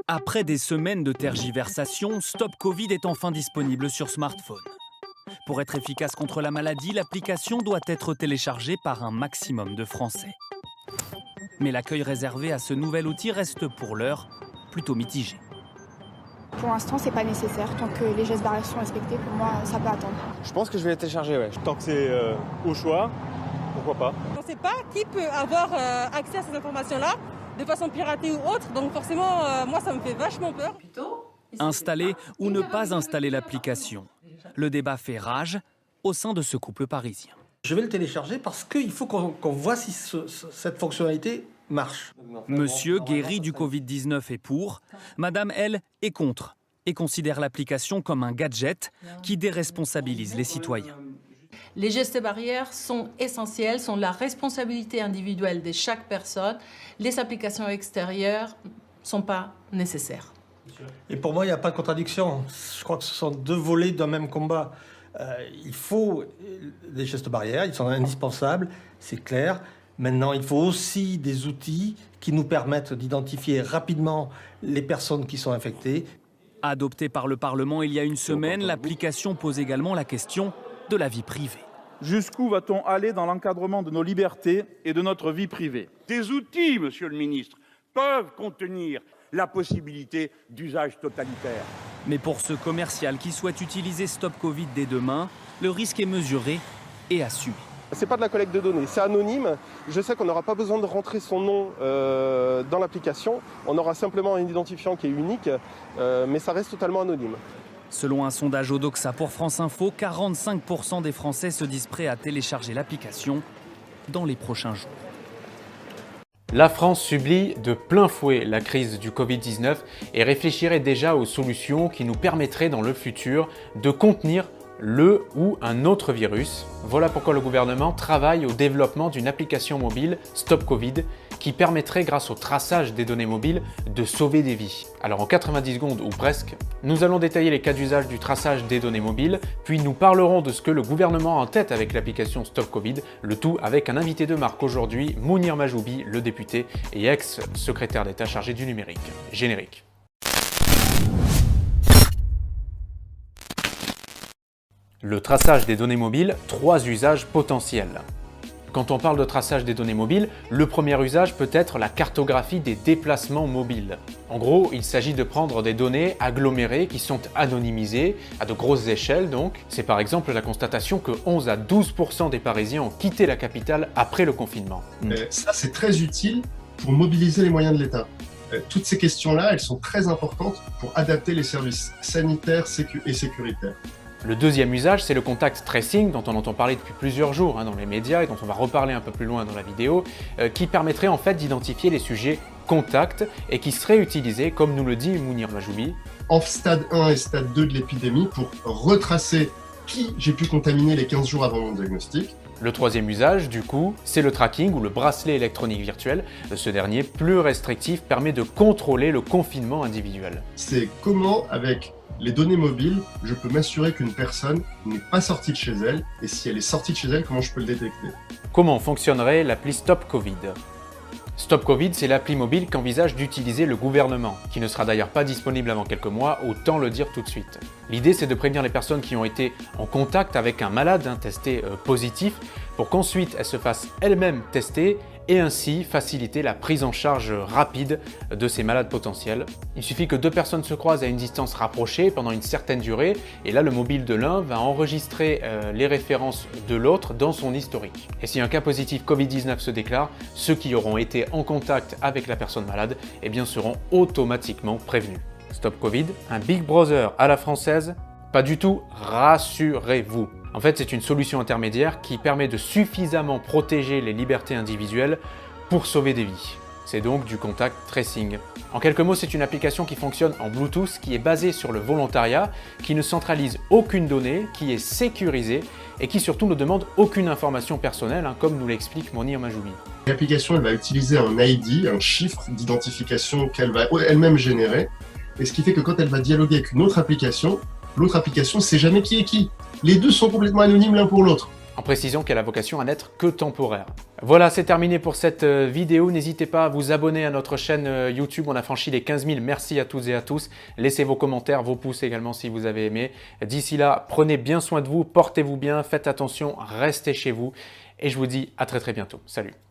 Après des semaines de tergiversation, Stop Covid est enfin disponible sur smartphone. Pour être efficace contre la maladie, l'application doit être téléchargée par un maximum de Français. Mais l'accueil réservé à ce nouvel outil reste pour l'heure plutôt mitigé. Pour l'instant, c'est pas nécessaire. Tant que les gestes barrières sont respectés, pour moi, ça peut attendre. Je pense que je vais le télécharger, ouais. Tant que c'est au choix, pourquoi pas. On ne sait pas qui peut avoir accès à ces informations-là de façon piratée ou autre. Donc forcément, moi, ça me fait vachement peur. Installer ou ne pas installer l'application. Le débat fait rage au sein de ce couple parisien. Je vais le télécharger parce qu'il faut qu'on voit si cette fonctionnalité marche. Monsieur, guéri du Covid-19, est pour. Madame, elle, est contre et considère l'application comme un gadget qui déresponsabilise les citoyens. Les gestes barrières sont essentiels, sont la responsabilité individuelle de chaque personne. Les applications extérieures ne sont pas nécessaires. Et pour moi, il n'y a pas de contradiction. Je crois que ce sont deux volets d'un même combat. Il faut des gestes barrières, ils sont indispensables, c'est clair. Maintenant, il faut aussi des outils qui nous permettent d'identifier rapidement les personnes qui sont infectées. Adoptée par le Parlement il y a une semaine, l'application pose également la question de la vie privée. Jusqu'où va-t-on aller dans l'encadrement de nos libertés et de notre vie privée? Des outils, monsieur le ministre, peuvent contenir la possibilité d'usage totalitaire. Mais pour ce commercial qui souhaite utiliser Stop Covid dès demain, le risque est mesuré et assumé. C'est pas de la collecte de données, c'est anonyme. Je sais qu'on n'aura pas besoin de rentrer son nom dans l'application. On aura simplement un identifiant qui est unique, mais ça reste totalement anonyme. Selon un sondage Odoxa pour France Info, 45% des Français se disent prêts à télécharger l'application dans les prochains jours. La France subit de plein fouet la crise du Covid-19 et réfléchirait déjà aux solutions qui nous permettraient dans le futur de contenir le ou un autre virus. Voilà pourquoi le gouvernement travaille au développement d'une application mobile Stop Covid qui permettrait, grâce au traçage des données mobiles, de sauver des vies. Alors en 90 secondes ou presque, nous allons détailler les cas d'usage du traçage des données mobiles, puis nous parlerons de ce que le gouvernement a en tête avec l'application Stop Covid, le tout avec un invité de marque aujourd'hui, Mounir Majoubi, le député et ex-secrétaire d'État chargé du numérique. Générique. Le traçage des données mobiles, 3 usages potentiels. Quand on parle de traçage des données mobiles, le premier usage peut être la cartographie des déplacements mobiles. En gros, il s'agit de prendre des données agglomérées qui sont anonymisées, à de grosses échelles donc. C'est par exemple la constatation que 11 à 12% des Parisiens ont quitté la capitale après le confinement. Ça, c'est très utile pour mobiliser les moyens de l'État. Toutes ces questions-là, elles sont très importantes pour adapter les services sanitaires et sécuritaires. Le deuxième usage, c'est le contact tracing dont on entend parler depuis plusieurs jours dans les médias et dont on va reparler un peu plus loin dans la vidéo, qui permettrait en fait d'identifier les sujets contacts et qui serait utilisé, comme nous le dit Mounir Majoubi, en stade 1 et stade 2 de l'épidémie pour retracer qui j'ai pu contaminer les 15 jours avant mon diagnostic. Le troisième usage, du coup, c'est le tracking ou le bracelet électronique virtuel. Ce dernier, plus restrictif, permet de contrôler le confinement individuel. C'est comment, avec les données mobiles, je peux m'assurer qu'une personne n'est pas sortie de chez elle, et si elle est sortie de chez elle, comment je peux le détecter? Comment fonctionnerait l'appli Stop Covid? Stop Covid, c'est l'appli mobile qu'envisage d'utiliser le gouvernement, qui ne sera d'ailleurs pas disponible avant quelques mois, autant le dire tout de suite. L'idée, c'est de prévenir les personnes qui ont été en contact avec un malade testé positif, pour qu'ensuite elles se fassent elles-mêmes tester et ainsi faciliter la prise en charge rapide de ces malades potentiels. Il suffit que 2 personnes se croisent à une distance rapprochée pendant une certaine durée et là le mobile de l'un va enregistrer les références de l'autre dans son historique. Et si un cas positif Covid-19 se déclare, ceux qui auront été en contact avec la personne malade seront automatiquement prévenus. Stop Covid, un Big Brother à la française? Pas du tout, rassurez-vous. En fait, c'est une solution intermédiaire qui permet de suffisamment protéger les libertés individuelles pour sauver des vies. C'est donc du contact tracing. En quelques mots, c'est une application qui fonctionne en Bluetooth, qui est basée sur le volontariat, qui ne centralise aucune donnée, qui est sécurisée et qui surtout ne demande aucune information personnelle, comme nous l'explique Mounir Majoubi. L'application, elle va utiliser un ID, un chiffre d'identification qu'elle va elle-même générer, et ce qui fait que quand elle va dialoguer avec une autre application, l'autre application ne sait jamais qui est qui. Les deux sont complètement anonymes l'un pour l'autre. en précisant qu'elle a vocation à n'être que temporaire. Voilà, c'est terminé pour cette vidéo. N'hésitez pas à vous abonner à notre chaîne YouTube. On a franchi les 15 000. Merci à toutes et à tous. Laissez vos commentaires, vos pouces également si vous avez aimé. D'ici là, prenez bien soin de vous, portez-vous bien, faites attention, restez chez vous. Et je vous dis à très bientôt. Salut!